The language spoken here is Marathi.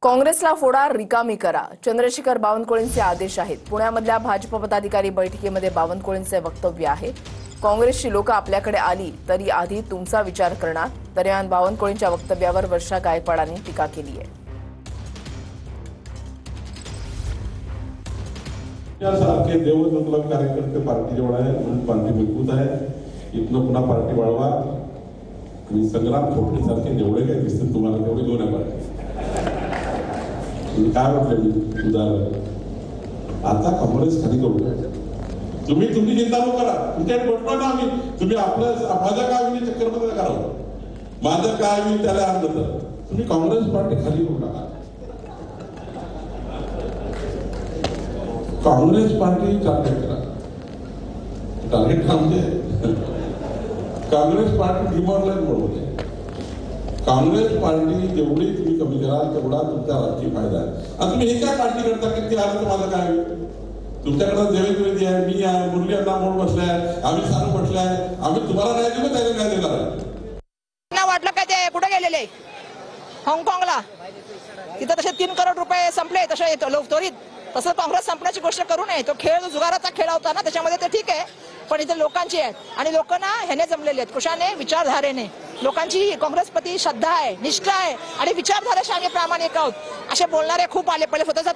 काँग्रेसला फोडा, रिकामी करा. चंद्रशेखर बावनकुळेंचे आदेश आहेत. पुण्यामधल्या भाजप पदाधिकारी बैठकीमध्ये बावनकुळेंचे वक्तव्य आहे. काँग्रेसची लोक आपल्याकडे आली तरी आधी तुमचा विचार करणार. दरम्यान बावनकुळेंच्या वक्तव्यावर वर्षा गायकवाडांनी टीका केली आहे. सारखे देवदत्त कार्यकर्ते पार्टी जवळ आहे म्हणून पार्टी मजबूत आहे. इथनं पुन्हा पार्टी वाढवा आणि संग्राम थोपटे सारखे जेवढे काही दिसतात तुम्हाला तेवढे दोन आहे पार्टी. काय म्हटलं मी उदाहरण आता काँग्रेस खाली करू. तुम्ही तुमची चिंता न करा. तुमच्याकडे बसलो ना आम्ही. तुम्ही आपलं माझं काय होईल चक्करमध्ये करावं. माझं काय होईल त्याला अर्थ तर तुम्ही काँग्रेस पार्टी खाली करू नका. काँग्रेस पार्टी टार्गेट करा. टार्गेट म्हणजे काँग्रेस पार्टी डिमॉरलाइज होते. काँग्रेस पार्टी जेवढी तुम्ही कमी कराल तेवढा तुमचा राजकीय फायदा आहे. आणि तुम्ही हे काय पार्टी करता की ते आलं तर माझं काय होईल. तुमच्याकडे देवेंद्र आहे, मी आहे, मुरली अण्णा मोड बसलाय, आम्ही सारू बसलाय. आम्ही तुम्हाला नाही दिलं त्याला काय देणार आहे. वाटलं काय ते कुठे गेलेले हाँगकाँगला. तिथं तसे 3 करोड रुपये संपले तसे त्वरित. तसं काँग्रेस संपण्याची गोष्ट करू नये. तो खेळ जो जुगाराचा खेळ होता ना त्याच्यामध्ये ते ठीक आहे, पण इथे लोकांची आहेत आणि लोकांना ह्याने जमलेले आहेत. कुशाने, विचारधारेने. लोकांची काँग्रेसप्रती श्रद्धा आहे, निष्ठा आहे आणि विचारधारेशी आम्ही प्रामाणिक आहोत असे बोलणारे खूप आले. पहिले स्वतःचा